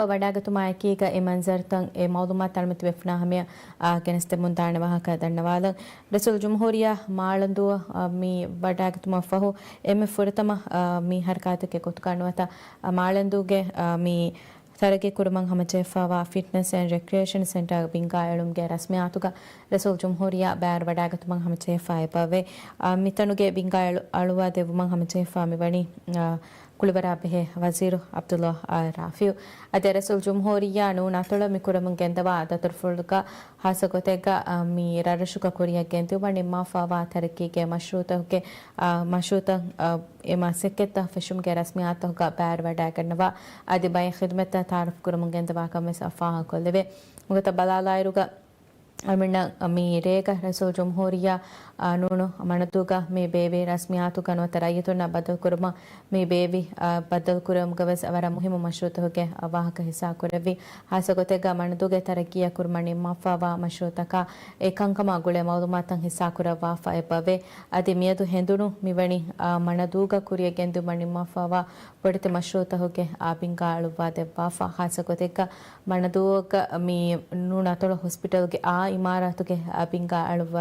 ವಡಾಗತುಮಾಯಕೀಗ A ಮಂಜರ್ತಂ A ಮೌಲುಮಾತ್ ತಳಮಿತಿ ವೆಫ್ನಾ ಹಮಿಯ ಗೆನಸ್ತೆ ಮುಂದಾಣ ವಾಹಕ ದಂಡವಾದ ರಸೂಲ್ ಜುಮ್ಹೂರಿಯಾ ಮಾಳಂದು ಮಿ ವಡಾಗತುಮಾ ಫಹು ಎಮ್ಮೆ ಫುರತಮ ಮಿ ಹರ್ಕಾತಕ್ಕೆ ಕೊತ್ಕಾಣುವತ ಮಾಳಂದುಗೆ ಮಿ ತರಗೆ ಕುರುಮಂಗ್ ಹಮಚೆಫಾವಾ ಫಿಟ್ನೆಸ್ ಅಂಡ್ ರೆಕ್ರಿಯೇಷನ್ ಸೆಂಟರ್ ಬಿಂಗಾ ಎಳುಮ್ಗೆ ರಸ್ಮಿ ಆತುಗ ರಸೂಲ್ ಜುಮ್ಹೂರಿಯಾ ಬ್ಯಾರ್ ವಡಾಗತುಮಂಗ್ ಹಮಚೆಫಾ ಎಪವೆ ಮಿತನುಗೆ ಬಿಂಗಾ ಅಳುವ ದೇವುಮಂಗ್ ಹಮಚೆಫಾ ಮಿವಣಿ ಕುಳಿವರಾಬೆಹೆ ವಜೀರು ಅಬ್ದುಲ್ಲಾ ರಾಫಿಯು ಅದೇ ರಸೂಲ್ ಜುಮ್ಹೂರಿಯಾ ನೂನಾತೊಳ ಮಿಕುರಮುಂಗೆ ಎಂದವ ದತುರ್ಫುಲ್ಗ ಹಾಸಗೊತೆಗ ಮಿ ರರಶುಕ ಕುರಿಯ ಗೆಂದುವ ನಿಮ್ಮ ಫಾವಾ ತರಕಿಗೆ ಮಶ್ರೂತಗೆ ಮಶ್ರೂತ ಎಮ ಸೆಕ್ಕೆತ್ತ ಫೆಶುಮ್ಗೆ ರಸ್ಮಿ ಆತಹುಗ ಬ್ಯಾರ್ ವಡಾಗನ್ನವ ಅದಿ ಬೈ ಖಿದ್ಮತ ತಾರಫ್ ಕುರಮುಂಗೆ ಎಂದವ ಕಮೆಸ್ ಅಫಾಹ ಕೊಲ್ಲೆವೆ ಮುಗತ ಬಲಾಲಾಯಿರುಗ ಅಮಿಣ್ಣ ಮೀ ರೇಗ ರಸೂಲ್ ಜುಮ್ಹೂರಿಯಾ ನೂನು ಮಣತುಗ ಮೀ ಬೇವಿ ರಸ್ಮಿಯಾತು ಕನುವತ ರೈತುನ ಬದಲ್ ಕುರುಮ ಮೀ ಬೇವಿ ಬದಲ್ ಕುರಮ್ ಗವಸ್ ಅವರ ಮುಹಿಮ ಮಶ್ರೂತುಗೆ ವಾಹಕ ಹಿಸಾ ಕುರವಿ ಹಾಸಗೊತೆಗ ಮಣದುಗೆ ತರಕಿಯ ಕುರ್ಮಣಿ ಮಫಾವಾ ಮಶ್ರೂತಕ ಏಕಂಕಮ ಗುಳೆ ಮೌಲುಮಾತಂ ಹಿಸಾ ಕುರವಾ ಫೈಬವೆ ಅದಿ ಮಿಯದು ಹೆಂದುನು ಮಿವಣಿ ಮಣದೂಗ ಕುರಿಯ ಗೆಂದು ಮಣಿ ಮಫಾವಾ ಪಡಿತೆ ಮಶ್ರೂತಹುಗೆ ಬಿಂಗಾ ಅಳುವಾ ದೆವ್ವಾಫಾ ಹಾಸಗೊತೆಗ ಮಣದೂಗ ಮೀ ನೂನತೊಳ ಹಾಸ್ಪಿಟಲ್ಗೆ ಇಮಾರತುಗೆ ಬಿಂಗಾ ಅಳುವ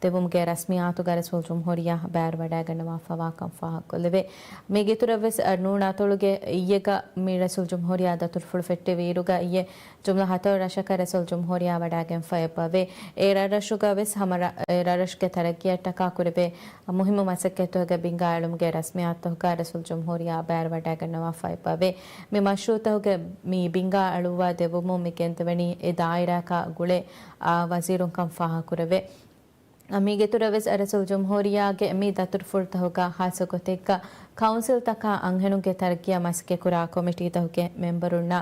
ತೆವುಮ್ಗೆ ರಸ್ಮಿ ಆತುಗ ರಸೂಲ್ ಜುಮ್ಹೂರಿಯಾ ಬ್ಯಾರ್ ವಡಾಗನ್ನವಾ ಫವಾಕಂ ಫಾಹ ಕೊಲ್ಲೆವೆ ಮೇಗೆ ತುರವೆಸ್ ನೂನಾತೊಳುಗೆ ಇಯ್ಯಗ ಮಿ ರಸೂಲ್ ಜುಮ್ಹೂರಿಯಾ ದತುರ್ಫುಲ್ ಫೆಟ್ಟೆ ವೀರುಗ ಇಯ್ಯೆ ಜುಮ್ಲಾ ಹತೋ ರಶಕ ರಸೂಲ್ ಜುಮ್ಹೂರಿಯಾ ವಡಾಗೆನ್ ಫಯಪವೆ ಏ ರರಶುಗ ವೆಸ್ ಹಮರ ರರಶ್ಗೆ ತರಕಿಯ ಟಕಾ ಕುರೆಬೆ ಮುಹಿಮ ಮಸಕ್ಕೆತುಗೆ ಬಿಂಗಾ ಅಳುಮ್ಗೆ ರಸ್ಮಿ ಆತುಗ ರಸೂಲ್ ಜುಮ್ಹೂರಿಯಾ ಬ್ಯಾರ್ ವಡಾಗನ್ನವಾ ಫಯಪವೆ ಮಿ ಮಶ್ರೂತಹುಗೆ ಮಿ ಬಿಂಗಾ ಅಳುವ ದೆವುಮು ಮಿಕೆಂತವಣಿ ಎ ದಾಯಿರಾಕ ಗುಳೆ ವಜೀರುಂ ಕಂ ಫಾಹ ಕುರೆವೆ ಅಮಿಗೆ ತುರವೆಸ್ ರಸೂಲ್ ಜುಮ್ಹೂರಿಯಾಗೆ ಮಿ ದತುರ್ಫುಲ್ ತಹುಗ ಹಾಸಗೊತೆಗ ಕೌನ್ಸಿಲ್ ತಕ ಅಂಹೆನುಗೆ ತರಕಿಯ ಮಸ್ಕೆ ಕುರಾ ಕಮಿಟಿ ತಹುಗೆ ಮೆಂಬರುನ್ನ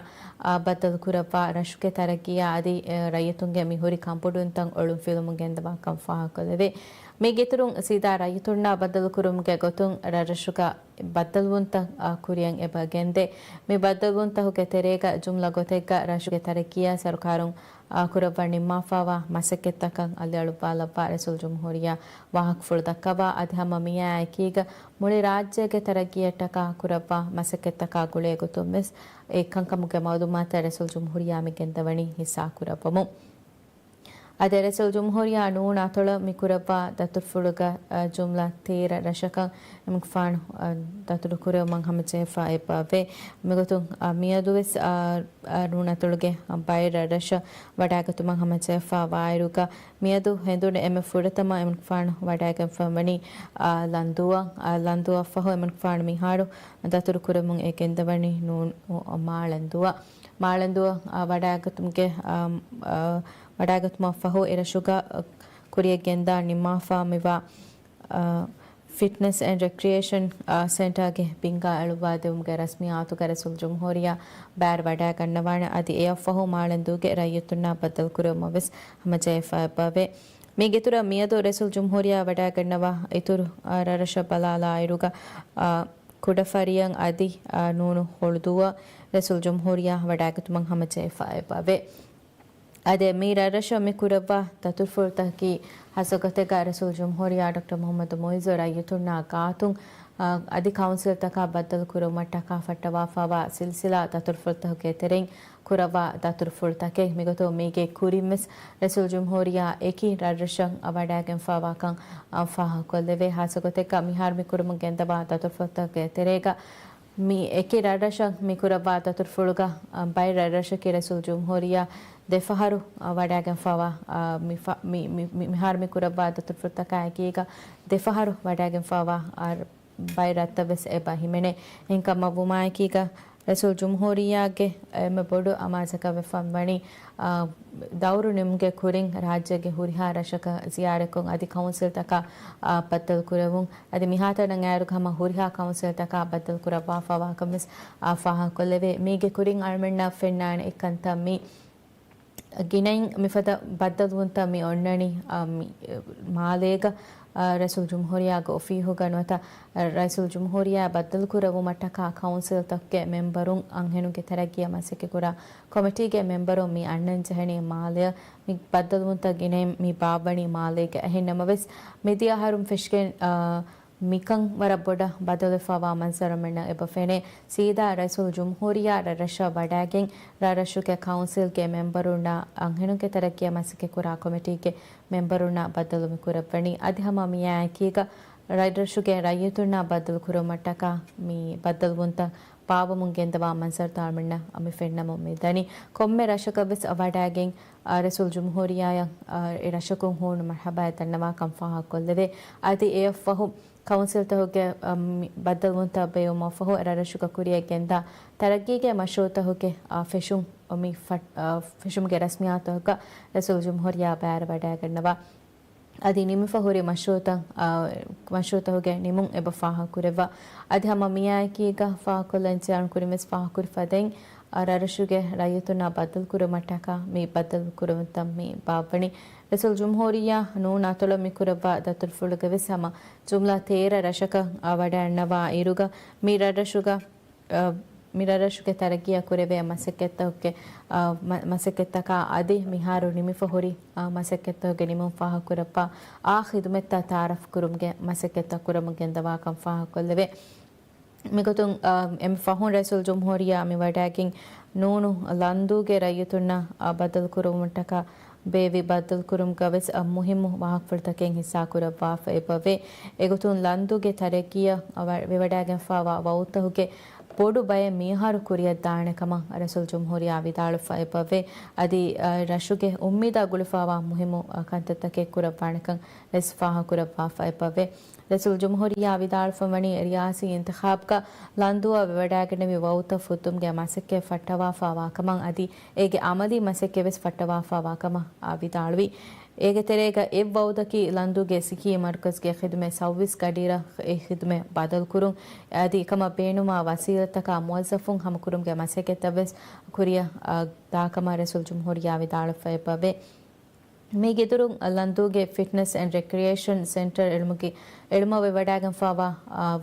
ಬದಲ್ ಕುರವ ರಶುಗೆ ತರಕಿಯ ಅದಿ ರೈತುಂಗೆ ಮಿಹುರಿ ಕಂಪುಡುಂತಂ ಒಳು ಫಿಲ್ಮುಗೆಂದವ ಕಂಫಾ ಹಾಕಲೆವೆ ಮೇಗೆತುರುಂ ಸೀದಾ ರೈತುನ್ನ ಬದಲ್ ಕುರುಮ್ಗೆ ಗೊತುಂ ರಶುಗ ಬದಲ್ವುಂತ ಕುರಿಯಂ ಎಬಗೆಂದೆ ಮಿ ಬದಲ್ವುಂತಹುಗೆ ತೆರೆಗ ಜುಮ್ಲಾ ಗೊತೆಗ ರಶುಗೆ ತರಕಿಯ ಸರ್ಕಾರುಂ ಕುರವ ನಿಮ್ಮಾಫಾವಾ ಮಸಕ್ಕೆತ್ತಕಂ ಅಲ್ಲಿ ಅಳುಪಾಲಪ್ಪ ರಸೂಲ್ ಜುಮ್ಹೂರಿಯಾ ವಾಹಕ್ ಫುಲ್ ದಕ್ಕವ ಅಧಮ ಮಿಯಾ ಆಯ್ಕೀಗ ಮುಳಿ ರಾಜ್ಯಗೆ ತರಗಿಯ ಟಕ ಕುರವ ಮಸಕ್ಕೆತ್ತಕ ಗುಳೆ ಗೊತ್ತು ಮಿಸ್ ಏಕಂಕಮುಗೆ ಮೌಲುಮಾತ ರಸೂಲ್ ಜುಮ್ಹೂರಿಯಾ ಮಿಗೆಂದವಣಿ ಹಿಸಾ ಕುರವಮು ಅದೇ ರಸೂಲ್ ಜುಮ್ಹೂರಿಯಾ ನೂನಾತೊಳ ಮಿಕುರವ ದತುರ್ಫುಳುಗ ಜುಮ್ಲಾ ತೇರ ರಶಕ ಮಿಗ್ಫಾಣ್ ದತುರು ಕುರಮಂಗ್ ಹಮಚೆಫಾ ಎಪವೆ ಮಿಗುತು ಮಿಯದುವೆಸ್ ನೂನಾತೊಳುಗೆ ಬೈರ ರಶ ವಡಾಗತುಮಂಗ್ ಹಮಚೆಫಾ ವಾಯಿರುಗ ಮಿಯದು ಹೆಂದುನೆ ಎಮೆ ಫುಡತಮ ಎಮಿಗ್ಫಾಣ್ ವಡಾಗಫಮಣಿ ಲಂದುವ ಫಹು ಎಮಿಗ್ಫಾಣ್ ಮಿಹಾಡು ದತುರು ಕುರಮಂಗ್ ಏಕೆಂದವಣಿ ನೂನ್ ಮಾಳಂದುವ ವಡಾಗತುಮ್ಗೆ ವಡಾಗತುಮ ಫಹು ಎರಶುಗ ಕುರಿಯಗೆಂದ ನಿಮ್ಮಾಫಾ ಮಿವಾ ಫಿಟ್ನೆಸ್ ಅಂಡ್ ರೆಕ್ರಿಯೇಷನ್ ಸೆಂಟರ್ಗೆ ಬಿಂಗಾ ಅಳುವ ದೆವುಮ್ಗೆ ರಸ್ಮಿ ಆತುಗ ರಸೂಲ್ ಜುಮ್ಹೂರಿಯಾ ಬ್ಯಾರ್ ವಡಾಗನ್ನವಾಣ ಅದಿ ಎಫಹು ಮಾಳಂದುಗೆ ರೈಯತುನ್ನ ಬದಲ್ ಕುರಮವೆಸ್ ಹಮಜೆಫಬವೆ ಮೇಗೆತುರ ಮಿಯದು ರಸೂಲ್ ಜುಮ್ಹೂರಿಯಾ ವಡಾಗನ್ನವ ಇತುರು ರರಶ ಬಲಾಲ ಐರುಗ ಕುಡಫರಿಯಂ ಅದಿ ನೂನು ಹೊಳುದುವ ರಸೂಲ್ ಜುಮ್ಹೂರಿಯಾ ವಡಾಗತುಮಂಗ್ ಹಮಜೆಫಬವೆ ಅದೇ ಮೀರ ರಶ ಮಿಕುರವ ದತುರ್ಫುಲ್ ತಹಕಿ ಹಸಗತೆಗ ರಸೂಲ್ ಜುಮ್ಹೂರಿಯಾ ಡಾಕ್ಟರ್ ಮೊಹಮ್ಮದ್ ಮೊಯ್ಜು ರೈಯತುನ್ನ ಕಾತುಂ ಅದಿ ಕೌನ್ಸಿಲ್ ತಕ ಬದಲ್ ಕುರಮ ಟಕ ಫಟ್ಟವಾ ಫವಾ ಸಿಲ್ಸಿಲಾ ದತುರ್ಫುಲ್ ತಹಕೆ ತೆರೆಂ ಕುರವ ದತುರ್ಫುಲ್ ತಕೆ ಮಿಗತು ಮೀಗೆ ಕುರಿಮಿಸ್ ರಸೂಲ್ ಜುಮ್ಹೂರಿಯಾ ಏಕಿ ರರಶಂ ಅವಡಾಗೆಂ ಫವಾ ಕಂ ಫಾಹ ಕೊಲ್ಲೆವೆ ಹಸಗತೆಗ ಮಿಹಾರ್ ಮಿಕುರಮುಗೆ ಎಂದವ ದತುರ್ಫುಲ್ ತಹಕೆ ತೆರೆಗ ಮಿ ಏಕಿ ರರಶಂ ಮಿಕುರವ ದತುರ್ಫುಳುಗ ಬೈ ರರಶಕ್ಕೆ ರಸೂಲ್ ಜುಮ್ಹೂರಿಯಾ ದೆಫಹರು ವಡಾಗೆಂ ಫವಾ ಮಿಹಾರ್ ಮಿಕುರವ ದತುರ್ಫುಲ್ ತಕಾಯಕೀಗ ದೆಫಹರು ವಡಾಗೆಂ ಫವಾ ಬೈ ರತ್ತವೆಸ್ ಎಬ ಹಿಮೆನೆ ಹಿಂಕಮ್ಮ ವುಮಾಯಕೀಗ ರಸೂಲ್ ಜುಮ್ಹೂರಿಯಾಗೆ ಎಮ್ಮೆ ಬೊಡು ಅಮಾಜಕ ವೆಫಂವಣಿ ದೌರು ನಿಮ್ಗೆ ಕುರಿಂ ರಾಜ್ಯಗೆ ಹುರಿಹಾ ರಶಕ ಜಿಯಾರೆಕೊಂ ಅದಿ ಕೌನ್ಸಿಲ್ ತಕ ಬದ್ದಲ್ ಕುರವುಂ ಅದಿ ಮಿಹಾತನಂ ಆರು ಕಮ ಹುರಿಹಾ ಕೌನ್ಸಿಲ್ ತಕ ಬದ್ದಲ್ ಕುರವಾ ಫವಾ ಕಮಿಸ್ ಫಾಹ ಕೊಲ್ಲೆವೆ ಮೀಗೆ ಕುರಿಂ ಅಳ್ಮೆಣ್ಣ ಫೆಣ್ಣಾಣೆ ಎಕ್ಕಂತ ಮೀ ಗಿನೈನ್ ಮಿಫದ ಬದ್ದಲ್ವುಂತ ಮಿ ಒಣ್ಣಣಿ ಮಾಲೇಗ ರಸೂಲ್ ಜುಮ್ಹೂರಿಯಾಗ ಒಫೀಹು ಗಣವತ ರಸೂಲ್ ಜುಮ್ಹೂರಿಯಾ ಬದ್ದಲ್ ಕುರವು ಮಟ್ಟಕ ಕೌನ್ಸಿಲ್ ತಕ್ಕೆ ಮೆಂಬರುಂ ಅಂಹೆನುಗೆ ತೆರಗಿಯ ಮಸಕ್ಕೆ ಕುರ ಕಮಿಟಿಗೆ ಮೆಂಬರು ಮಿ ಅಣ್ಣನ್ ಜಹಣಿ ಮಾಲೆಯ ಮಿ ಬದ್ದಲ್ವುಂತ ಗಿನೈನ್ ಮಿ ಬಾಬಣಿ ಮಾಲೆಗೆ ಅಹೆನ್ನಮವೆಸ್ ಮಿದಿಯ ಹರುಂ ಫಿಶ್ಗೆ ಮಿಕಂ ವರ ಬೊಡ ಬದಲಫಾವಾ ಮನ್ಸರಮಣ್ಣ ಎಬ ಫೆನೆ ಸೀದಾ ರೈಸುಲ್ ಜುಮ್ಹೂರಿಯಾ ರರಶ ಬಡಾಗೆಂ ರರಶುಕೆ ಕೌನ್ಸಿಲ್ಗೆ ಮೆಂಬರುಣ್ಣ ಅಂಹೆನುಗೆ ತರಕಿಯ ಮಸಿಕೆ ಕುರಾ ಕಮಿಟಿಗೆ ಮೆಂಬರುಣ್ಣ ಬದಲು ಕುರಪ್ಪಣಿ ಅಧಿಹಮ ಮಿಯಾಕೀಗ ರೈಡರ್ಶುಗೆ ರೈಯತುಣ್ಣ ಬದಲು ಕುರಮಟ್ಟಕ ಮೀ ಬದಲು ಮುಂತ ಪಾವಮುಂಗೆಂದವಾ ಮನ್ಸರ್ ತಾಳ್ಮಣ್ಣ ಅಮಿ ಫೆಣ್ಣಮ ಮಿದನಿ ಕೊಮ್ಮೆ ರಶಕಬಿಸ್ ಅವಡಾಗೆಂ ರಸೂಲ್ ಜುಮ್ಹೂರಿಯಾಯ ರಶಕುಂ ಹೂಣು ಮರ್ಹಬಾ ತನ್ನವಾ ಕಂಫಾ ಹಾಕೊಲ್ಲದೆ ಅದಿ ಎಫಹು ಕೌನ್ಸಿಲ್ ತಹುಗೆ ಬದಲ್ ಮುಂತ ಬೇಯೊಮ ಫಹು ರಶುಕ ಕುರಿಯಗೆಂದ ತರಗಿಗೆ ಮಶೂತಹುಗೆ ಫೆಶುಂ ಮಿ ಫೆಶುಂಗೆ ರಸ್ಮಿಯಾತಹುಗ ರಸೂಲ್ ಜುಮ್ಹೂರಿಯಾ ಬ್ಯಾರ ಬಡಾಗನ್ನವಾ ಅದಿ ನಿಮಿಫ ಹುರಿ ಮಶ್ರೂತ ಹೋಗೆ ನಿಮುಂ ಎಬ ಫಾಹ ಕುರೆವ ಅದಿ ಹಮ ಮಿಯಾಕೀಗ ಫಾಹ ಕೊಲ್ಲಂಚೆ ಅಣ್ ಕುರಿಮೆಸ್ ಫಾಹ ಕುರಿ ಫದೆಂ ರರಶುಗೆ ರೈಯತುನ ಬದಲ್ ಕುರ ಮಟಕ ಮೀ ಬದಲ್ ಕುರವಂತ ಮೀ ಬಾವಣಿ ರಸೂಲ್ ಜುಮ್ಹೂರಿಯಾ ನೂನ ತೊಳ ಮಿ ಕುರವ ದತುಲ್ ಫುಳುಗವೆ ಸಮ ಜುಮ್ಲಾ ತೇರ ರಶಕ ವಡ ಅಣ್ಣವ ಇರುಗ ಮೀ ರರಶುಗೆ ತರಗಿಯ ಕುರೆವೆ ಮಸಕ್ಕೆತ್ತಕ್ಕೆ ಮಸಕ್ಕೆತ್ತಕ ಅದಿ ಮಿಹಾರು ನಿಮಿಫ ಹುರಿ ಮಸಕ್ಕೆತ್ತಗೆ ನಿಮು ಫಾಹ ಕುರಪ್ಪ ಆ ಹಿದುಮೆತ್ತ ತಾರಫ್ ಕುರುಮ್ಗೆ ಮಸಕ್ಕೆತ್ತ ಕುರಮಗೆಂದವಾ ಕಂ ಫಾಹ ಕೊಲ್ಲವೆ ಮಿಗತು ಎಂ ಫಹುನ್ ರಸೂಲ್ ಜುಮ್ಹೂರಿಯಾ ಮಿ ವಡಾಗಿಂಗ್ ನೂನು ಲಂದೂಗೆ ರೈಯತುನ್ನ ಬದಲ್ ಕುರುಮಟಕ ಬೇವಿ ಬದಲ್ ಕುರುಮ್ ಗವೆಸ್ ಮುಹಿಮ್ಮು ವಾಹಕ್ ಫುಲ್ತಕೆಂ ಹಿಸ್ಸಾ ಕುರವ್ವಾ ಫೆಬವೆ ಎಗುತುನ್ ಲಂದೂಗೆ ತರಗಿಯ ವಿವಡಾಗೆಂ ಫಾವಾ ವೌತಹುಗೆ ಪೋಡು ಬಯ ಮೀಹಾರು ಕುರಿಯದ್ದಾಣಕಮ ರಸೂಲ್ ಜುಮ್ಹೂರಿಯಾ ವಿದಾಳು ಫೈಬವೆ ಅದಿ ರಶುಗೆ ಉಮ್ಮಿದ ಗುಳಿಫಾವಾ ಮುಹಿಮು ಕಂತತಕ್ಕೆ ಕುರವ್ವಾಣಕಂ ರೆಸ್ಫಾಹ ಕುರವ್ವಾ ಫೈಬವೆ ರಸೂಲ್ ಜುಮ್ಹೂರಿಯಾ ವಿದಾಳು ಫಮಣಿ ರಿಯಾಸಿ ಇಂತಖಾಬ್ಕ ಲಂದುವ ವಿವಡಾಗಣವಿ ವೌತ ಫುತುಮ್ಗೆ ಮಸಕ್ಕೆ ಫಟ್ಟವಾ ಫಾವಾ ಕಮಂ ಅದಿ ಏಗೆ ಅಮದಿ ಮಸಕ್ಕೆ ವೆಸ್ ಫಟ್ಟವಾ ಫಾವಾ ಕಮ ವಿದಾಳುವಿ ಏಗೆ ತೆರೆಗ ಎವ್ ವೌದಕಿ ಲಂದುಗೆ ಸಿಕಿ ಮರ್ಕಜ್ಗೆ ಖಿದ್ಮೆ ಸವ್ವಿಸ್ ಗಡೀರ ಖಿದ್ಮೆ ಬದಲ್ ಕುರುಂ ಅದಿ ಕಮ ಬೇಣುಮಾ ವಸೀಲತಕ ಮುವಜ್ಜಫುಂ ಹಮ ಕುರುಂಗೆ ಮಸಕೆ ತವೆಸ್ ಕುರಿಯ ದಾಕಮ ರಸೂಲ್ ಜುಮ್ಹೂರಿಯಾ ವಿದಾಳು ಫೈಬವೆ ಮೇಗೆದುರು ಲಂದುಗೆ ಫಿಟ್ನೆಸ್ ಅಂಡ್ ರೆಕ್ರಿಯೇಷನ್ ಸೆಂಟರ್ ಎಳ್ಮವೆ ವಡಾಗಂ ಫಾವಾ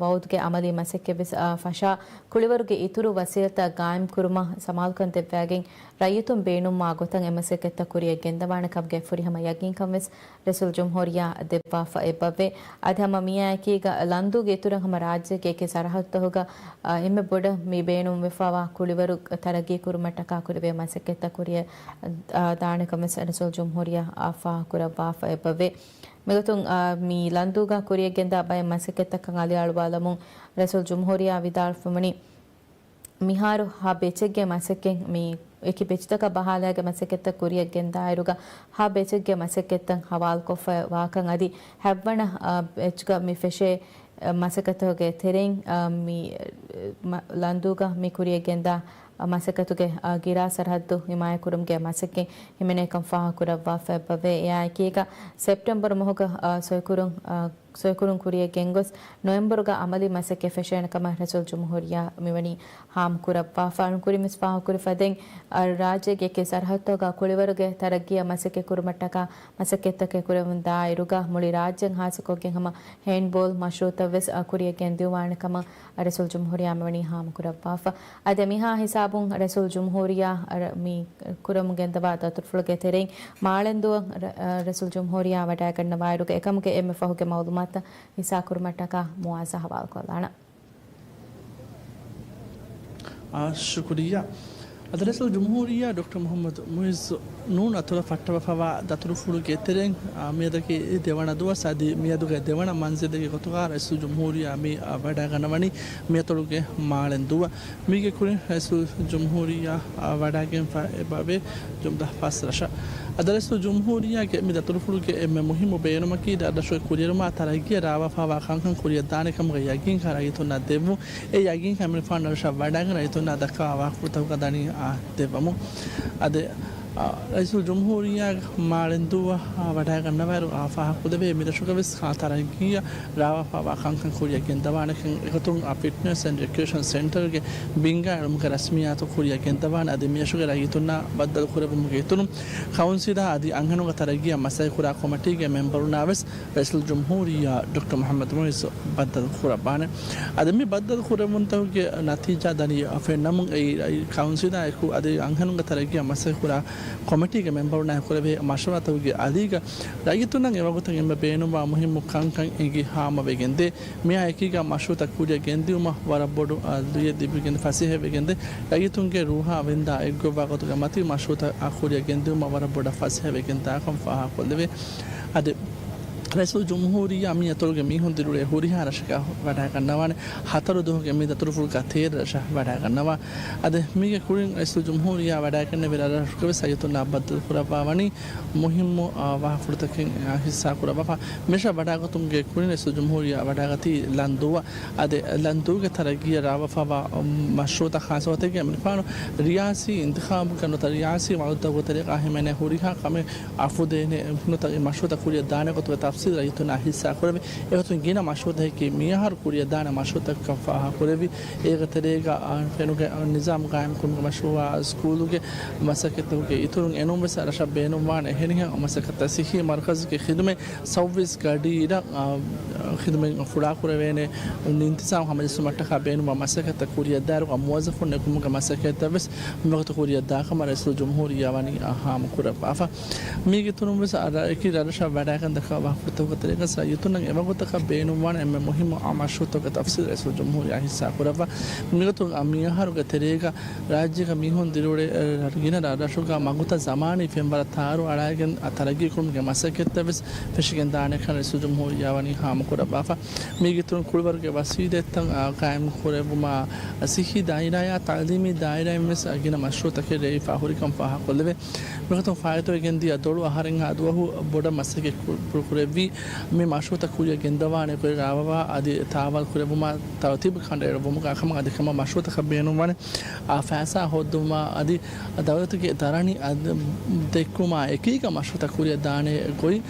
ವೌದ್ಗೆ ಅಮಲಿ ಮಸಕ್ಕೆ ಬಿಸ್ ಫಶಾ ಕುಳಿವರುಗೆ ಇತುರು ವಸೀಲತ ಗಾಯಂ ಕುರುಮ ಸಮಾಲ್ಕನ್ ದೆವ್ವಾಗೆಂ ರೈಯತುಂ ಬೇಣುಮ್ಮ ಗೊತಂ ಎಮಸಕೆತ್ತ ಕುರಿಯ ಗೆಂದವಾಣ ಕಬ್ಗೆ ಫುರಿಹಮ ಯಗಿಂ ಕಮ್ವೆಸ್ ರಸೂಲ್ ಜುಮ್ಹೂರಿಯಾ ದೆವ್ವಾ ಫೆಬವೆ ಅಧಮ ಮಿಯಾಕೀಗ ಲಂದುಗೆ ಇತುರು ಹಮ ರಾಜ್ಯಕ್ಕೆ ಕೆ ಸರಹತ್ತ ಹೋಗ ಎಮ್ಮೆ ಬೊಡ ಮಿ ಬೇಣುಂ ವೆಫಾವಾ ಕುಳಿವರು ತರಗಿ ಕುರುಮಟಕ ಕುರಿವೆ ಮಸಕೆತ್ತ ಕುರಿಯ ದಾಣ ಕಮ್ವೆಸ್ ರಸೂಲ್ ಜುಮ್ಹೂರಿಯಾ ಆಫಾ ಕುರವ್ವಾ ಫೆಬವೆ ಮಿಗತುಂ ಮೀ ಲಂದೂಗ ಕುರಿಯಗೆಂದ ಬಯ ಮಸಕೆತ್ತಕಂ ಅಲಿಯಾಳುವಾಲಮುಂ ರಸೂಲ್ ಜುಮ್ಹೂರಿಯಾ ವಿದಾಳ್ ಫಮಣಿ ಮಿಹಾರು ಹಾ ಬೆಚೆಗ್ಗೆ ಮಸಕ್ಕೆ ಮೀ ಏಕಿ ಬೆಚ್ಚತಕ ಬಹಾಲಾಗೆ ಮಸಕೆತ್ತ ಕುರಿಯಗೆಂದ ಆಯರುಗ ಹಾ ಬೆಚೆಗ್ಗೆ ಮಸಕೆತ್ತಂ ಹವಾಲ್ ಕೊಫ ವಾಕಂ ಅದಿ ಹೆವ್ವಣ ಬೆಚ್ಗ ಮಿ ಫೆಶೆ ಮಸಕತೋಗೆ ತೆರೆಂ ಮಿ ಲಂದೂಗ ಮಿ ಕುರಿಯಗೆಂದ ಮಸಕತುಗೆ ಗಿರಾ ಸರಹದ್ದು ಹಿಮಾಯ ಕುರುಮ್ಗೆ ಮಸಕ್ಕೆ ಹಿಮೆನೆ ಕಂಫಾಹ ಕುರವ್ವಾ ಫೆಬವೆ ಯಾಕೀಗ ಸೆಪ್ಟೆಂಬರ್ ಮೊಹಗ ಸೊಯಕುರುಂ ಕುರಿಯ ಗೆಂಗೊಸ್ ನವೆಂಬರ್ಗ ಅಮಲಿ ಮಸಕ್ಕೆ ಫೆಶೇನಕಮ ರಸೂಲ್ ಜುಮ್ಹೂರಿಯಾ ಮಿವಣಿ ಹಾಮ್ ಕುರವ್ವಾ ಫಾಣ್ ಕುರಿ ಮಿಸ್ಫಾಹ ಕುರಿ ಫದೆಂ ರಾಜ್ಯಗೆ ಕೆ ಸರಹತ್ತೋಗ ಕುಳಿವರುಗೆ ತರಗಿಯ ಮಸಕ್ಕೆ ಕುರುಮಟ್ಟಕ ಮಸಕ್ಕೆತ್ತಕ್ಕೆ ಕುರವಂದ ಇರುಗ ಮುಳಿ ರಾಜ್ಯಂ ಹಾಸಕೋಗೆ ಹಮ ಹ್ಯಾಂಡ್ಬಾಲ್ ಮಶ್ರೂತವೆಸ್ ಕುರಿಯ ಗೆಂದಿವಾಣಕಮ ರಸೂಲ್ ಜುಮ್ಹೂರಿಯಾ ಮಿವಣಿ ಹಾಮ್ ಕುರವ್ವಾ ಅದೆ ಮಿಹಾ ಹಿಸಾಬ್ ರಸೂಲ್ ಜುಮ್ಹೂರಿಯಾ ಮೀ ಕುರಮುಗೆಂದವಾ ದತುರ್ಫುಳುಗೆ ತೆರೆಂ ಮಾಳೆಂದು ರಸೂಲ್ ಜುಮ್ಹೂರಿಯಾ ವಡಾಗಣ್ಣವಾಯರುಗೆ ಎಕಮುಗೆ ಎಮ್ಮೆ ಫಹುಗೆ ಮೌಲುಮಾತ ಹಿಸಾ ಕುರುಮಟ್ಟಕ ಮುವಾಜ ಹವಾಲ್ ಕೊಲ್ಲಾಣ ಶುಕ್ರಿಯಾ ಅದರಸಲ್ ಜುಮ್ಹೂರಿಯಾ ಡಾಕ್ಟರ್ ಮೊಹಮ್ಮದ್ ಮುಯಿಸ್ ನೂನ್ ಅತುಲ ಫಟ್ಟವ ಫವಾ ದತುರು ಫುಳುಗೆ ತೆರೆಂ ಮೇದಕ್ಕೆ ದೇವಣ ದುವಸ ಅದಿ ಮೇದುಗೆ ದೇವಣ ಮಂಜಿದಗೆ ಗೊತುಗಾ ರಸೂಲ್ ಜುಮ್ಹೂರಿಯಾ ಮಿ ವಡಾಗನವಣಿ ಮೇತಳುಗೆ ಮಾಳೆನ್ ದುವ ಮೀಗೆ ಕುರಿ ರಸೂಲ್ ಜುಮ್ಹೂರಿಯಾ ವಡಾಗೆಂ ಫಾಬೆ ಜುಮ್ದಾ ಫಾಸ್ ರಶ ಅದರಸಲ್ ಜುಮ್ಹೂರಿಯಾಗೆ ಮಿ ದತುರು ಫುಳುಗೆ ಎಮ್ಮೆ ಮುಹಿಮು ಬೇನುಮಕಿ ದದಶೊ ಕುರಿಯರುಮಾ ತರಗಿಯ ರಾವ ಫವಾ ಖಂಖಂ ಕುರಿಯ ದಾನಿಕಂ ಗೆ ಯಗಿನ್ ಖರಾಯಿತುನ ದೆವು ಎ ಯಗಿನ್ ಕಮಿಲ್ ಫಾಂಡರ್ ಶ ವಡಾಗನ ರೈತುನ ದಕ್ಕ ವಾಕುತುಗ ದನಿ දෙවමු අද රයිසුල් ජුම්හූරියා මාළෙන්දුව වඩාගන්නවරු ආෆාහකුදවේ මිදශුකවෙස් කාතරගිය රාවපාවා කංකන් කුරියගෙන් දවානකින් එකතුන් ෆිට්නස් ඇන්ඩ් රික්‍රියේෂන් සෙන්ටර්ගේ බිංගා එළුමුක රස්මියාත කුරියගෙන් දවාන අද මියශුගේ රයිතුන්නා බද්දල් කුරබුමුගේ තුනු කවුන්සිලා අදි අංහනුග තරගිය මසයි කුරා කොමිටිගේ මෙම්බරුනාවස් රයිසුල් ජුම්හූරියා ඩොක්ටර් මොහම්මද් මොයිස් බද්දල් කුරබාන අද මේ බද්දල් කුරබුන්තවගේ නතිජා දනිය ෆෙන්නමුන් ඒ කවුන්සිලා එකු අද අංහනුග තරගිය මසයි කුරා ಕಮಿಟಿಗೆ ಮೆಂಬರ್ ನ ಕೊರವೆ ಮಶವರತುಗೆ ಅದೀಗ ರೈತುನ ಎವಗುತ ಎಂಬ ಬೇನುವ ಮುಹಿಮ್ಮು ಕಂಕಂ ಎಂಗಿ ಹಾಮ ಬೆಗೆಂದೆ ಮಿಯಾ ಏಕೀಗ ಮಶವತ ಕೂಡಿಯ ಗೆಂದಿಯುಮ ವರಬೊಡು ದುಯ ದಿಬಿಗೆಂದೆ ಫಸಿಹೆ ಬೆಗೆಂದೆ ರೈತುಂಗೆ ರೂಹಾ ವೆಂದ ಎಗ್ಗೊವಾಗತುಗೆ ಮತಿ ಮಶವತ ಕೂಡಿಯ ಗೆಂದಿಯುಮ ವರಬೊಡ ಫಸಿಹೆ ಬೆಗೆಂದ ಕಂಫಾ ಕೊಲ್ಲವೆ ಅದೆ රැසල් ජුම්හූරිය අමි අතුරුගේ මිහුන් දිරුවේ හුරිහා රශක වඩා ගන්නවානේ හතරු දුහගේ මි දතුරු ෆුල් කතේර රශ වඩා ගන්නවා අද මිගේ කුරින් රැසල් ජුම්හූරිය වඩා කරන වෙලාවක සයතුන් අබ්බත් කුරපාවනි මුහිම්ම වහෆුරතකින් හිස්සා කුරපා මෙෂ වඩා ගතුම්ගේ කුරින් රැසල් ජුම්හූරිය වඩා ගති ලන්දුව අද ලන්දුගේ තරගිය රාවෆවා මෂරූත ખાસවතගේ අමරිකානු රියාසි ඉන්තිඛාබ් කරන රියාසි වලුතව තරික අහිමනේ හුරිහා කම අෆුදේනේ නොත මෂරූත කුරිය දානකතු تفسير رأيتنا حسا كوربي إيغتون جينا مشروط هيك ميهار كوريا دانا مشروط كفاها كوربي إيغتريغا فينوغا نظام قائم كون مشروع سكولوغا مسكتوغا إتورون إنوم بس رشا بينوم وان هنيها مسكت تسيحي مركز كي خدمة سوفيس غادي خدمة فلا كوربينه انتظام هم جسمتها بينوم مسكت كوريا دار وموظفون نكون مسكت بس مغت كوريا دا كما رئيس الجمهورية واني أهم كوربا أفا ميجي تونم بس أكيد رشا بعدين دكوا فتوى طريقة سيطلع إبغوتك بينوان أم مهم عماشوتك تفسير رئيس الجمهورية حسا كوربا ميغتو أميها هرو طريقة راجي كميهون ديروري رجينا راشوكا مغوتا زماني فيم برا ثارو علىكن أترجي كم كمسكت بس فشكن دانه كان رئيس الجمهورية واني هم كوربا فا ميغتو كل برك وسيدة تان قائم كوربا ما سيحي دائرة يا تعليمي دائرة مس أجينا مشروطك رئيس فاهوري كم فاه كله ميغتو فايتو يجندي أدولو أهارين هادوه بودا مسكت كوربي මේ මාශෝත කුරිය ගෙන්දවානේ කුරිය රාවවා আদি තාවල් කුරෙබුමා තවතිබ කණ්ඩේර බුමුක අකම අධිකම මාශෝත කබේනුවානේ ආෆාසා හොද්දුමා අදි දවලතගේ දරණි අද දෙක්කුමා එකීක මාශෝත කුරිය දානේ කොයි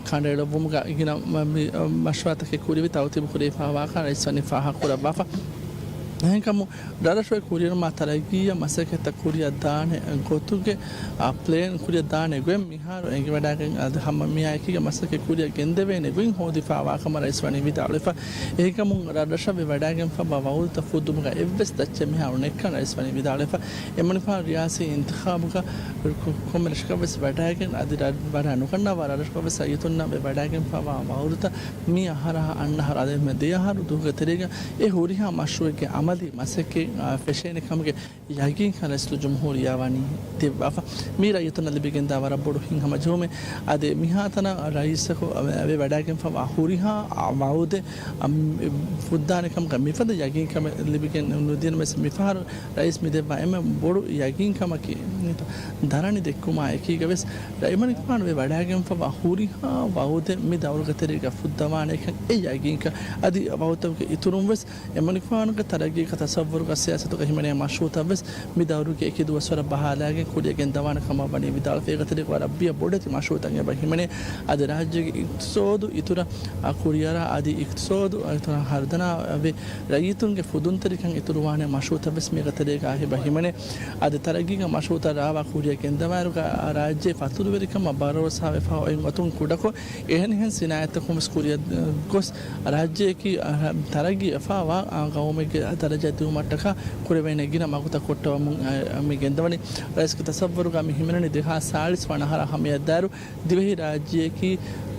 කණ්ඩේර බුමුක ඉගෙන මාශෝතක කුරිය තවතිබ කුරිය ෆාවා කරයිසනි ෆාහා කුරබාෆා Hengkamu darashwe kuria mataragia masaketa kuria dane gotuge a plane kuria dane gwem miharo engi wadagen ad hamma miya ekiga masake kuria gendevene gwin hodi fawa kamara iswani vidalefa hengkamu darashwe wadagen fa bawul tafudumuga evves dacche miharo nekkana iswani vidalefa emani fa riyasi intikhabuga komershka ves wadagen adira baranu kanna darashwe sayitunna be wadagen fa bawulta mi ahara anna har ade me de haru duga terega e horiha mashruke amali masake feshene kamge yagin khalaslu jumhuriya wani tibba mi rayituna libigen dawara bodu hin hamajome ade mihatana raisako ave wadagen fa horiha maude fuddane kam mifada yagin kam libigen nudin mes mifar rais mideva em bodu yagin kamaki darani dekkuma ekigaves raimani kan ve wadagen fa horiha maude mi dawul gateriga fuddawane kan e yagin ka adi mautuke iturumves emani kan ka taragi ka tasawwur ka siyasatu ka himane mashuta bes mi dawru ke ekidu wasara bahalage kudigen dawana kama bani vidal fe gateri ko rabbiya bodati mashuta nge ba himane adi rajye iktisodu itura kuriyara adi iktisodu itura hardana ave rayitunge fudun tarikan ituruwane mashuta bes mi gateri ka he ba himane adi taragi ka mashuta rawa kudigen dawaru ka rajye faturu verikam barosa ve fa en atun kudako ehen hen sinayat kum kuriya gos rajye ki taragi fa wa gawme ke daraja tu mataka kurevene gina maguta kottawa mi gendawani raiska tasawwuru ga mi himenani 2040 hamiya daru divehi rajye ki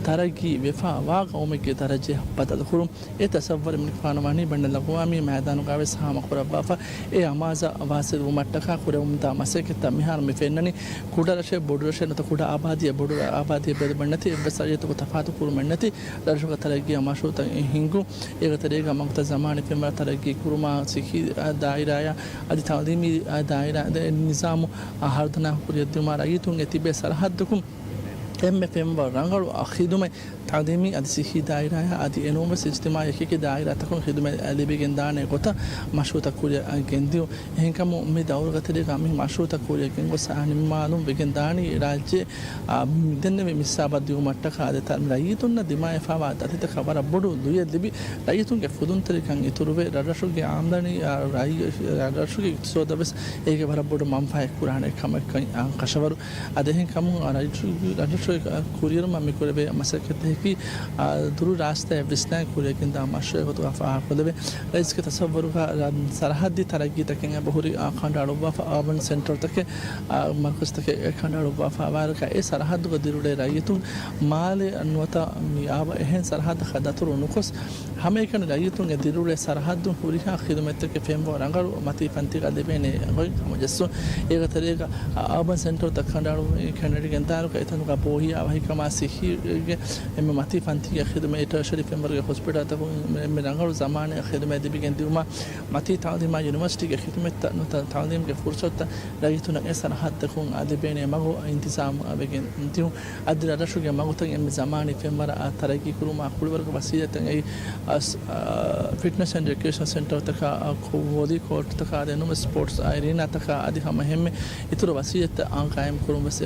taragi vefa wa gawme ke daraje badal khurum e tasawwur min khanwani bandal qawami maidanu ga ves hama kurabba fa e amaza wasid mataka kurevum ta masake ta mihar mi fennani kudarashe bodurashe nata kuda abadiya bodu abadiya bed bandati besajetu ko tafatu kur mannati darshuka taragi amashuta hingu ega tarega magta zamani fe mar taragi kuruma sikhi dairaya adi tawdimi daira nizamu hardana kuriyaduma rayitun etibe sarhaddukum MFM rangalu akhidume taqdimi adi sikhi daira adi enormous ijtima yakiki daira takun khidume libigen dane gota mashruta kuriya gendiu ehenkamu me dawur gatede gami mashruta kuriya gengo sahani malum begen dani rajye denne me misabad diu matta khade tar rayitunna dimay fawa datita khabara bodu duye libi rayitun ge fudun tarikan ituruve radashu ge amdani radashu ge sodabes ege bara bodu mamfa kurane kamak kashavaru ade ehenkamu radashu kuriya mami kurebe masakete की दुरू रास्ते विस्ना कुरेकिन दा मशरे को तो अफा Colway इसके तसव्वुर का सरहदी तरक्की तक बहुरी खंडाड़ो वफा अर्बन सेंटर तक मरकज तक खंडाड़ो वफा वार का ए सरहद को दिरुड़े रायतु माल अन्वता मियाब एहन सरहद खदातुर नुकस हमें कन रायतु के दिरुड़े सरहद हुरिहा खिदमत के फेम रंगर मती पंती का देबेने गोई मुजस्सो एक तरीका अर्बन सेंटर तक खंडाड़ो खंडड़ी गंतार का इतन का बोही आवाही कमा सिही एम मती पंती के खिदमत शरीफ मेंबर के हॉस्पिटल तक में रंगर ज़माने खिदमत देबी गंदिमा मती तालीम यूनिवर्सिटी के खिदमत तालीम के फुर्सत रायतु न सरहद तक देबेने मगो इंतजाम अबेगन इंतियो अदर रशु के मगो तक एम ज़माने फेमर तरक्की कुरुमा कुलवर को वसीयत फिटनेस एंड एजुकेशन सेंटर तक वॉली कोर्ट तक आदेनुम स्पोर्ट्स एरिना तक आदि हम हम इतर वसीयत कायम करूँ बस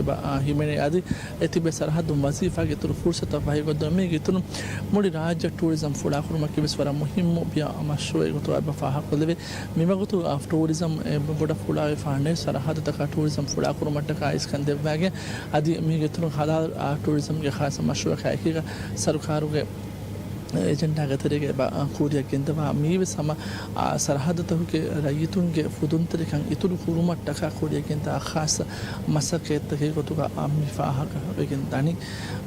हिमेने आदि एतिबे सरहद वजीफा के इतर फुर्सत भाई को दमे के इतर मुड़ी राज्य टूरिज्म फुड़ा कुरुमा के बिस्वरा मुहिम बिया मशरूए को तो अब फाहा को लेवे मिमगो तो टूरिज्म बड़ा फुड़ा फाने सरहद तक टूरिज्म फुड़ा कुरुमा तक इसकंदे वागे आदि मी के इतर हलाल टूरिज्म के खास मशरूए खाए सरकार के एजेंडा के तरीके कोरिया के इंतवा मीव समा सरहद तक के रायतुन के फुदुन तरीका इतुल कुरुमा टका कोरिया के इंता खास मसके तक को तो का मिफाहा का लेकिन दानी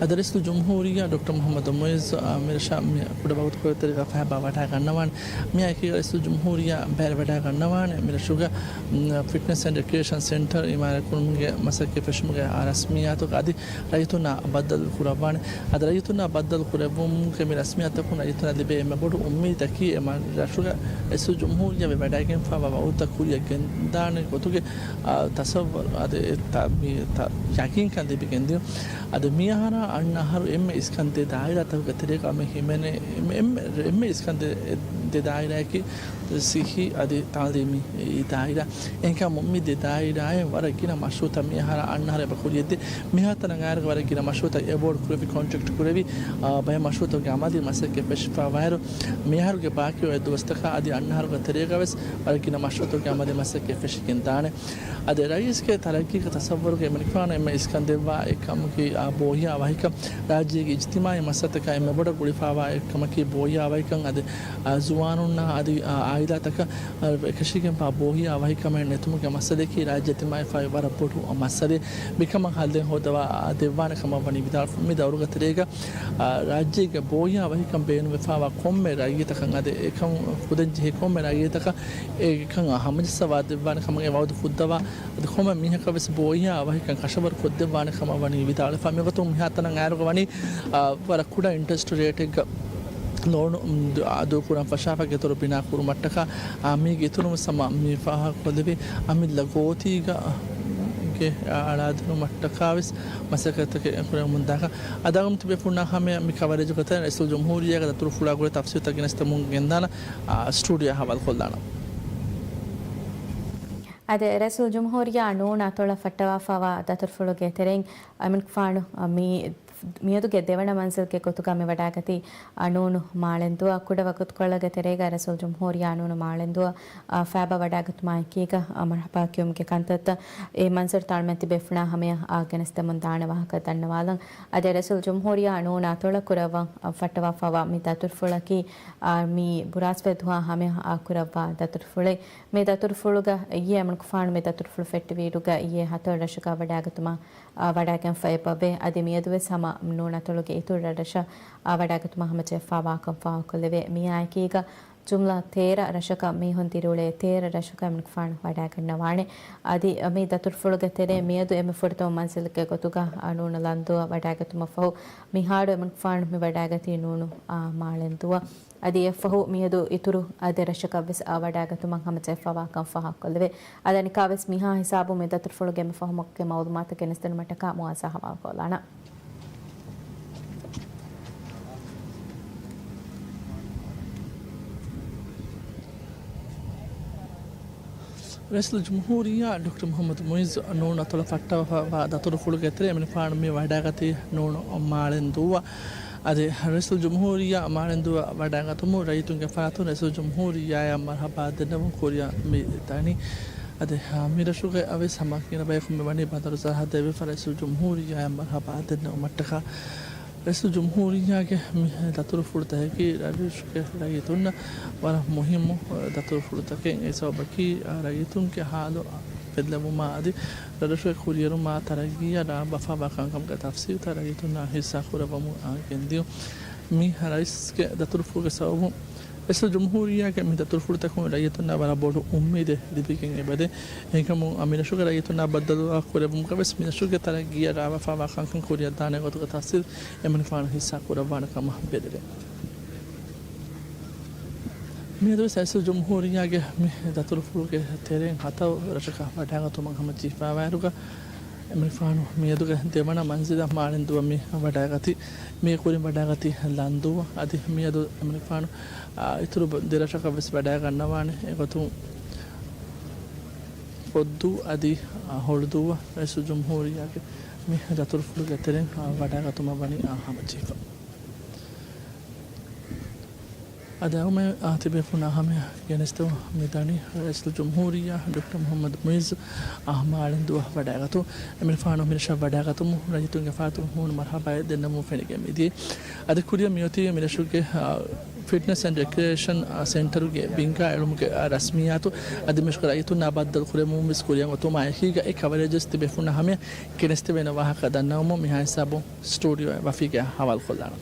अदरस जमहूरिया डॉक्टर मोहम्मद मुइज मेरे शाम में कुछ बहुत कोई तरीका फहबा बैठा करनवान मैं एक रस जमहूरिया बैर बैठा करनवान मेरे Suga fitness and education centre इमारत कुरुम के मसके फशम के रस्मियात का आदि रायतुना बदल कुराबान अदर रायतुना बदल कुराबुम के मेरे रस्मियात تكون أيتنا لبيه ما بدو أمي تكي ما رشوا السو جمهور جاب بدايكين فما بعو تكوريا كندان كتوك تصور هذا يقين كان دي بيكنديو هذا ميهانا أننا هر إسكان دي دايرة تكو كتير كامي همني إسكان دي دايرة كي سيخي هذا تعليمي دايرة إنك ممي دي دايرة ورقينا مشروطة ميهانا أننا هر بقولي دي ميهاتا نعار ورقينا مشروطة إبور كريبي كونتراكت كريبي بيا مشروطة جامعة مسك فشفا وهر ميهر के बाकी और दोस्त का आदि अन्नहर का तरीका बस और कि नमाज़ों के आमदे मसक के फिश किंतान है आदि राइस के तरक्की का तस्वुर के मनिकान में इसका देवा एक कम की बोहिया आवाही का राज्य की इज्तिमाई मसत का में बड़ा गुड़िफावा एक कम की बोहिया आवाही का आदि जुआनुन्ना आदि आयदा तक कशी के पा बोहिया आवाही का में नेतुम के मसले की राज्य इज्तिमाई फाइबर अपोटू मसले बिकम खालदे हो दवा देवान कम बनी बिदार फमी दारू का तरीका राज्य के बोहिया वही कम बेन विफावा कम में रागी तक अंगादे एकम खुद जे कम में रागी तक एक हम सवाद बान कम के वाद खुद दवा कम मिह का बस बोया वही कं कशबर खुद बान कम बनी विदाल फामी को तुम हातन गार को बनी पर कुड़ा इंटरेस्ट रेट लोन आदो कुरा फशाफा के तोर बिना कुर मटका आमी के तोर समा मिफाहा को देबे आमी लगोती का के आराधनो मटकाविस मसकत के कुरा मुंदाका अदागम तबे पुना हमें मिकावरे जो कहते हैं रसूल जमहूरिया का तुर फुला गुरे तफसीर तक नस्तमुन गेंदाना स्टूडियो हवाल खोलदाना अदे रसूल जमहूरिया नून अतोला फटवा फवा दतर फुलो के तेरेंग अमिन फानु मी මියදුගේ දෙවන මන්සල්ගේ කොතුකම වඩාගති අනූනු මාළෙන්දුව කුඩ වකුත්කොಳ್ಳගේ ತೆರೆಗ ರಸೂಲ್ ಜಮ್ಹೂರಿಯ ಅನೂನು ಮಾಳೆಂದುವ ಫ್ಯಾಬ ವಡಾಗತ್ ಮಾಯ್ಕೀಗ ಮರ್ಹಬಾ ಕ್ಯೂಮ್ಗೆ ಕಂತತ್ತ ಏ ಮನ್ಸರ್ ತಾಳ್ಮೆತಿ ಬೆಫ್ನಾ ಹಮೆಯ ಆಗನಸ್ತ ಮುಂದಾಣ ವಾಹಕ ತನ್ನವಾಲಂ ಅದೇ ರಸೂಲ್ ಜಮ್ಹೂರಿಯ ಅನೂನ ಅತೊಳ ಕುರವ ಫಟ್ಟವ ಫವ ಮಿ ದತುರ್ ಫುಳಕಿ ಮಿ ಬುರಾಸ್ವೆ ದುವಾ ಹಮೆಯ ಕುರವ ದತುರ್ ಫುಳೆ ಮಿ ದತುರ್ ಫುಳುಗ ಇಯೆ ಅಮನ್ ಕುಫಾಣ್ ಮಿ ದತುರ್ ಫುಳು ಫೆಟ್ಟಿ ವೀರುಗ ಇಯೆ ಹತೊಳ ರಶಕ ವಡಾಗತುಮ ವಡಾಗಂ ಫೈಪಬೆ ಅದೇ ಮಿಯದುವೆ ಸಮ ನೂನತೊಳಗೆ ಇತುರ ರಶ ವಡಾಗತುಮ ಹಮಚೆ ಫಾವಾಕಂ ಫಾವಕೊಲೆವೆ ಮಿಯಾಕೀಗ ಜುಮ್ಲಾ ತೇರ ರಶಕ ಮೀಹುನ್ ತಿರುಳೆ ತೇರ ರಶಕ ಎಮನ್ ಫಾಣ್ ವಡಾಗನ್ನ ವಾಣೆ ಅದಿ ಮಿ ದತುರ್ ಫುಳುಗ ತೆರೆ ಮಿಯದು ಎಮೆ ಫುಡ್ತೋ ಮನ್ಸಲಕ್ಕೆ ಗೊತುಗ ನೂನ ಲಂದು ವಡಾಗತುಮ ಫಹು ಮಿಹಾಡು ಎಮನ್ ಫಾಣ್ ಮಿ ವಡಾಗತಿ ನೂನು ಮಾಳೆಂದುವ ಅದಿ ಎಫಹು ಮಿಯದು ಇತುರು ಅದೆ ರಶಕ ಬೆಸ್ ವಡಾಗತುಮ ಹಮಚೆ ಫವಾಕಂ ಫಾವಕೊಲೆವೆ ಅದನಿ ಕಾವೆಸ್ ಮಿಹಾ ಹಿಸಾಬು ಮಿ ದತುರ್ ಫುಳುಗೆ ಎಮೆ ಫಹು ಮಕ್ಕೆ ಮೌಲುಮಾತ ಕೆನಸ್ತನ ಮಟಕ ಮುಆಸಾ ಹವಾಕೊಲಾಣ رئيس الجمهورية دكتور محمد مويز نون أطلع فتاة ودكتور فلوك تري من فان مي وحداقتي نون مالندوا أده رئيس الجمهورية مالندوا وحداقتمو رئيتون كفاتون رئيس الجمهورية يا مرحبا دنبو كوريا مي تاني أده ميرا شوكي أبي سماكينا بيكم بني بدر زهاد دبي فرئيس الجمهورية يا مرحبا دنبو متخا رئيس الجمهورية دكتور فرتاكي رئيس رئيتنا ولا مهم دكتور فرتاكي إسوا بكي رئيتون كحالو بدلمو ما أدي رئيس كوريرو ما ترجيا را بفا بكان كم كتفسير ترجيتنا حصة خورا بمو كنديو مي رئيس دكتور فرتاكي رئيس الجمهورية كم دكتور فرتاكي رئيتنا ولا بورو أميد دبيكين إبادة هنكمو أمير شو رئيتنا بدلوا خورا بمو كبس من شو ترجيا را بفا بكان كم كوريا دانة قط كتفسير එමන ෆාන හිස්සා කුරබානකම බෙදරේ මේ දවස් ඇසල් ජම්හූරියාගේ මේ දතුරු ෆුල්ගේ තෙරෙන් හතව රශක වඩාගතුම ගම ජීපා වෑරුක එමන ෆානු මේ දුක දෙමන මන්සිද මාලෙන් දුව මේ වඩාගති මේ කුරින් වඩාගති ලන්දුව අධි මේ දු එමන ෆානු ඉතුරු දෙරශක වෙස් වඩා ගන්නවානේ ඒකතු පොද්දු අධි හොල්දුව ඇසල් ජම්හූරියාගේ මේ දතුරු ෆුල්ගේ තෙරෙන් වඩාගතුම වනි ආහමචීක أداوم أعتبر فنا هم ينستو ميداني رئيس الجمهورية دكتور محمد مويز أحمد دوا بداعتو من فانو من شاب بداعتو رجيتون كفاتو هون مرحبا دنمو فينك ميدي أده كوريا ميوتي من شوك فيتنس اند ريكريشن سنتر ಗೆ ಬಿಂಕಾ ಎಳುಮುಗೆ ರಸ್ಮಿಯಾತು ಅದಿಮೆಶ್ಕ ರೈತು ನಾಬದ್ದಲ್ ಖುರೆಮು ಮಿಸ್ ಕುರಿಯಂ ಒತು ಮಾಹಿಗ ಎ ಕವರೇಜಸ್ ತಿಬೆಫುನ ಹಮೆ ಕೆನೆಸ್ತೆ ವೆನ ವಾಹಕ ದನ್ನವಮು ಮಿಹಾಯ ಸಾಬು ಸ್ಟುಡಿಯೋ ವಫಿಗೆ ಹವಾಲ್ ಕೊಲ್ಲಾನ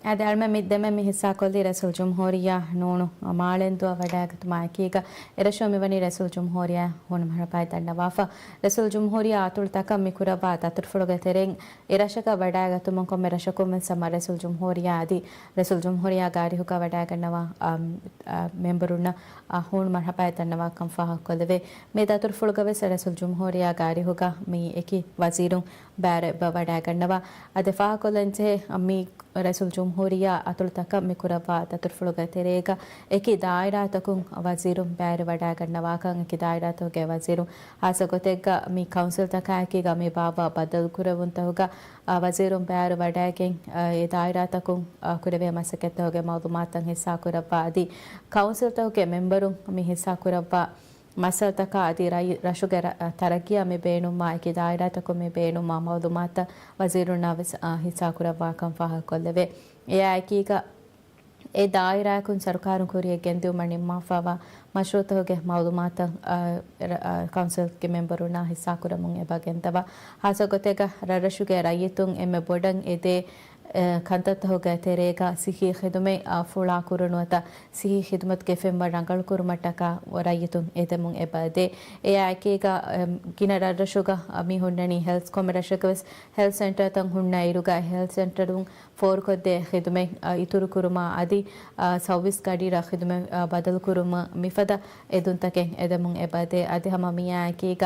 أدي علم مدة من هسا كل رئيس الجمهورية نونو مالندو وداعت معكيكا إرشوا مبني رئيس الجمهورية هون مربعي النوافة رئيس الجمهورية أطول تكم مكورا بعد أطرفلوجة ترين إرشكا وداعت منكم إرشكم من سما رئيس الجمهورية عادي رئيس الجمهورية قاري هكا وداعت النوا ممبرونا هون مربعي النوا كم فاه كله ميدا أطرفلوجة بس رئيس الجمهورية قاري هكا مي إكي وزيرون بار بوداعت النوا أدفاع كلنته أمي رئيس الجمهورية أطول تكم مكوربا تطرفلوجة تريجا إكي دائرة تكون وزيرون بار ودا كنا واقعا إكي دائرة توجه وزيرون هاسقطيجا مي كونسل تكا إكي غامي بابا بدل كوربون تهوجا وزيرون بار ودا كين دائرة تكون كوربي مسكت توجه معلومات تان حصة كوربا دي كونسل توجه ممبرون مي حصة كوربا مسألة تكا رشوجة ترقية مبينو ما إكي دائرة تكون مبينو ما معلومات وزيرون نافس حصة كوربا كم فاه كله يا أكيد ඒ දායරාකුන් සරකාරු කුරිය ගෙන්දියු මණිම්මා ෆවා මෂරූතෝගේ මාලුමාත කවුන්සිල්ගේ මෙම්බරුනා හිස්සා කුරමුන් එබගෙන්තවා හාසගොතේග රරෂුගේ රයිතුන් එමෙ බොඩන් එදේ ಕಂತತ್ತಹೋಗ ತೆರೇಗ ಸಿಹಿ ಖಿದುಮೆ ಫುಳಾ ಕುರುನುವತ ಸಿಹಿ ಖಿದ್ಮತ್ ಗೆ ಫೆಂಬ ರಂಗಳ ಕುರುಮಟ್ಟಕ ರೈಯತುಂ ಎದೆಮುಂ ಎಬದೆ ಎ ಆಕೇಗ ಗಿನ ರರಶುಗ ಮಿ ಹುಣ್ಣನಿ ಹೆಲ್ತ್ ಕೊಮರಶಕವಸ್ ಹೆಲ್ತ್ ಸೆಂಟರ್ ತಂ ಹುಣ್ಣ ಇರುಗ ಹೆಲ್ತ್ ಸೆಂಟರ್ ಉಂ ಫೋರ್ ಕೊದ್ದೆ ಖಿದುಮೆ ಇತುರು ಕುರುಮ ಅದಿ ಸರ್ವಿಸ್ ಗಾಡಿ ರ ಖಿದುಮೆ ಬದಲ್ ಕುರುಮ ಮಿಫದ ಎದುಂತಕೆ ಎದೆಮುಂ ಎಬದೆ ಅದಿ ಹಮ ಮಿ ಆಕೇಗ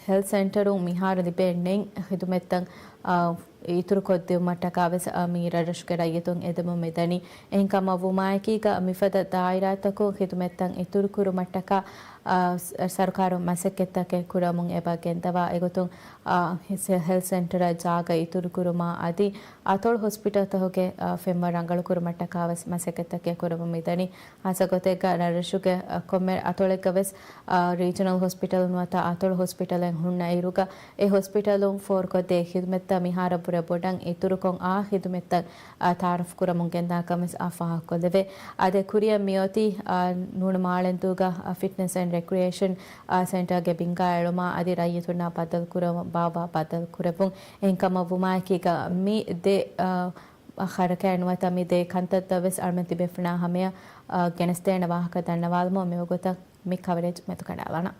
ಹೆಲ್ತ್ ಸೆಂಟರ್ ಉಂ ಮಿಹಾರ ಲಿಬೆಣ್ಣೆಂ ಖಿದುಮೆತ್ತಂ ඉතුරු කොද්දෙ මට්ටකාවෙස මීර රෂ්කරයතුන් එදම මෙදනි එංකම වුමායකීග මිෆද දායිරාතකෝ හිතුමෙත්තන් ඉතුරු කුරු මට්ටක ಸರ್ಕಾರ ಮಸಕ್ಕೆತ್ತಕ್ಕೆ ಕುರಮುಂ ಎಬಗೆಂದವ ಎಗೊತುಂ ಹೆಲ್ತ್ ಸೆಂಟರ್ ಜಾಗ ಇತುರು ಕುರುಮ ಅದಿ ಅತೋಳ್ ಹಾಸ್ಪಿಟಲ್ ತಹೋಗೆ ಫೆಮ್ಮ ರಂಗಳು ಕುರುಮಟ್ಟಕಾವಸ್ ಮಸಕ್ಕೆತ್ತಕ್ಕೆ ಕುರಮುಂ ಇದನಿ ಆಸಗೊತೆಗ ನರಶುಗೆ ಕೊಮ್ಮೆ ಅತೋಳೆಗವೆಸ್ ರೀಜನಲ್ ಹಾಸ್ಪಿಟಲ್ ನುವತ ಅತೋಳ್ ಹಾಸ್ಪಿಟಲ್ ಹುಣ್ಣ ಇರುಗ ಎ ಹಾಸ್ಪಿಟಲ್ ಫೋರ್ ಕೊದೆ ಖಿದ್ಮೆತ್ತ ಮಿಹಾರಪುರ ಬೊಡಂ ಇತುರು ಕೊಂ ಆ ಖಿದ್ಮೆತ್ತ ತಾರಫ್ ಕುರಮುಂ ಗೆಂದಾಕಮಸ್ ಆಫಾ ಕೊದೆವೆ ಅದೆ ಕುರಿಯ ಮಿಯೋತಿ ನೂಣ ಮಾಳೆಂತುಗ fitness and recreation center ge binga eloma adi rayituna badal kurama baba badal kurabun enkama vuma kiga mi de kharaka anwata mi de kantattaves armenti befna hamya genestena wahaka dannawalmo me ogota mi coverage metu kanalana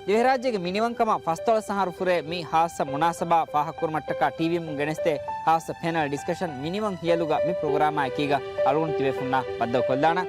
ದಿವರಾಜ್ಯಗೆ ಮಿನಿವಂಕಮ ಫಸ್ತಳ ಸಹಾರು ಫುರೆ me ಹಾಸ ಮುನಾಸಬಾ ಫಾಹಕುರ್ ಮಟ್ಟಕ TV ಮುಂ ಗೆಣಸ್ತೆ ಹಾಸ panel discussion ಮಿನಿವಂ ಹಿಯಲುಗ me program ಆಕೀಗ ಅಳುಗುಣ್ ತಿವೆ ಫುನ್ನ ಬದ್ದ ಕೊಲ್ದಾಣ